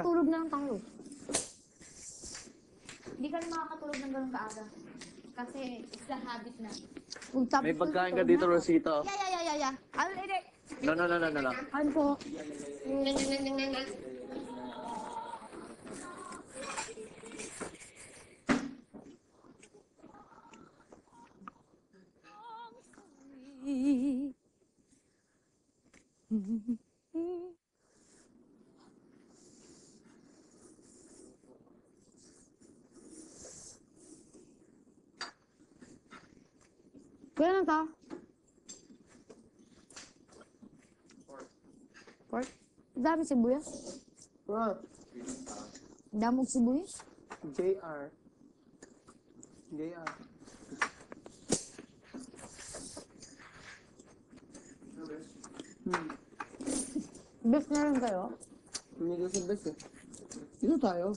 Tulog na lang tayo. Hindi ka na makakatulog ng ganun kaaga. Kasi it's a habit na. May pagkain ka dito, Rosito. Yeah. Ano, hindi. No. Ano po? Kaya na to? Pork? Dami sibuyas. What? Damog sibuyas. JR. JR. Beef na rin kayo? Hindi ko sa best eh. Dito tayo.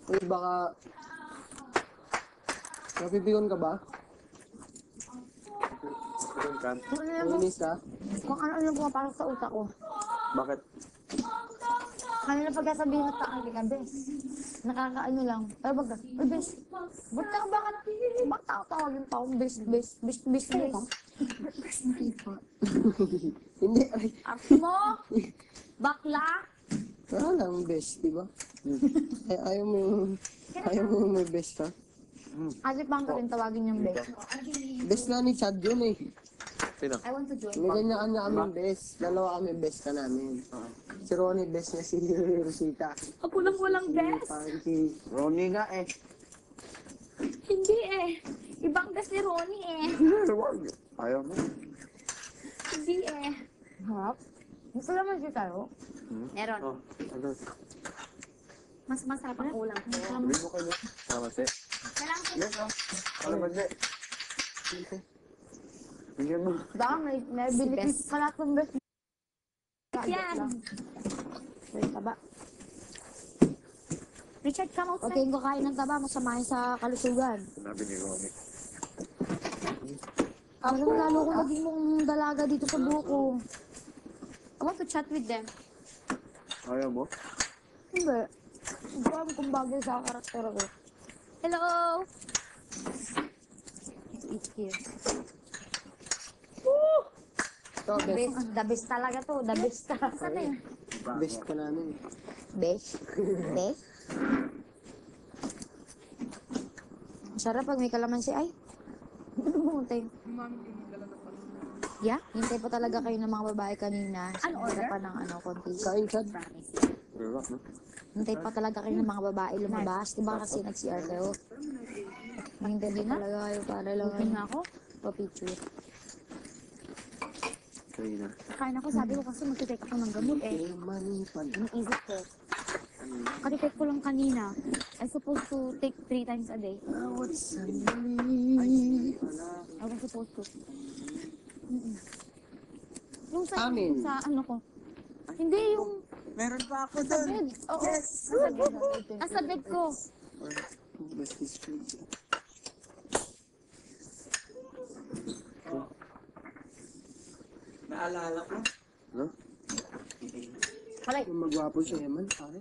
Uy, baka... Napipigon ka ba? Doon ka. Nainis ka? Kung ano pumapasok sa utak ko. Bakit? Kanina pagkasabihin at takal ka, bes. Nakakaano lang. Pero baga, ay bes, ba't ka bakit tawagin pa akong bes. Hindi, ay. Arte mo? Bakla? Wala lang best, di ba? Ay, ayaw mo yung may best ka. Kasi pang ka rin tawagin niyang bes. Best na ni Chad yun eh. Sino? I want to join. May kanya-kanya kaming best. Dalawa kami best ka namin. Si Ronnie best niya si Rosita. Ako lang walang bes. Parang si... Ronnie nga eh. Hindi eh. Ibang bes ni Ronnie eh. Ayaw mo. Hindi eh. Harap? Gusto naman siya tayo? Meron. Oh, ano? Mas masarap ang ulam ko. Sabi mo kayo. Tama, si. Kailangan ko. Yes, oh. Ano ba, si? Bigyan mo. Baka may benefits pala kung bes. Yan. May taba. Richard, come outside. Okay, kung kain ng taba, masamahin sa kalusugan. Sinabi ni Ronnie. Ako lalo ko naging mong dalaga dito sa buko. I want to chat with them. Ayaw mo? Hindi. Grabe kung bagay sa karakter ko. Hello! It's here. Woo! Ito, best. The best talaga to. The best talaga. Saan na yun? Best ka namin. Best? Best? Masarap pag may kalamansi. Ay! Ano bumuntay? Yeah? Hintay pa talaga kayo ng mga babae kanina. Ano order? Pa ng konti. Kain, Chad. Wala, no? Hintay pa talaga kayo ng mga babae lumabas. Diba kasi nag-CR kayo? Hintay din talaga kayo para lang ako. Pa-picture. Kaya na. Kain ako, sabi ko kasi mag-take ako ng gamot eh. Money pala. Ang isip ko. Kati-take ko lang kanina. I'm supposed to take 3 times a day. What's money? I was supposed to. Yung sa, Amin. sa ano ko. Hindi yung Meron pa ako sa bed. Oo. Yes! Nasa bed ko. Best is free. Naalala ko. No? Malay. Yung magwapo si Eman, pare.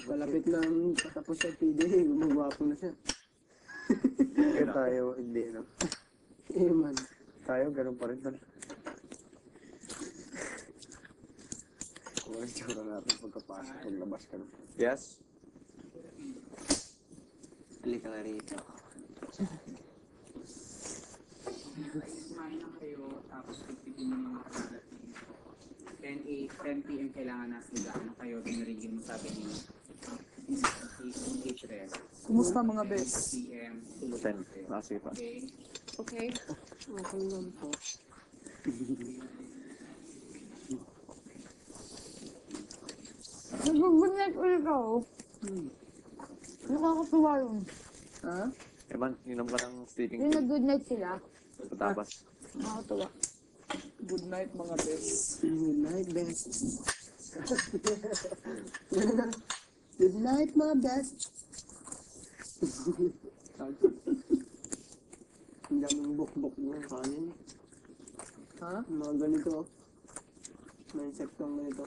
Malapit na patapos sa PD, magwapo na siya. Kaya tayo, hindi, no? Eman. Tayo, ganun pa rin. Kung ang tsura natin pagkapasok, paglabas ka na. Yes? Halika na rito. Kumain lang kayo, tapos pagpipin nyo yung mga 10 p.m. kailangan nasa higaan na kayo, dinarigin mo sabi niyo. Kumusta mga bes? 6 p.m. tulog 10. na kayo. Kasi pa. Okay? Okay. Okay lang po. Nag-good night ulit ako. Nakakatuwa yun. Ha? Eman, inom ka ng sleeping Yung pill. nag-good night sila, Patabas. nakakatuwa. Good night mga bes. Good night, best. Good night, my best. Ang daming bukbok ng kanin. Ha? Mga ganito. May insektong ganito.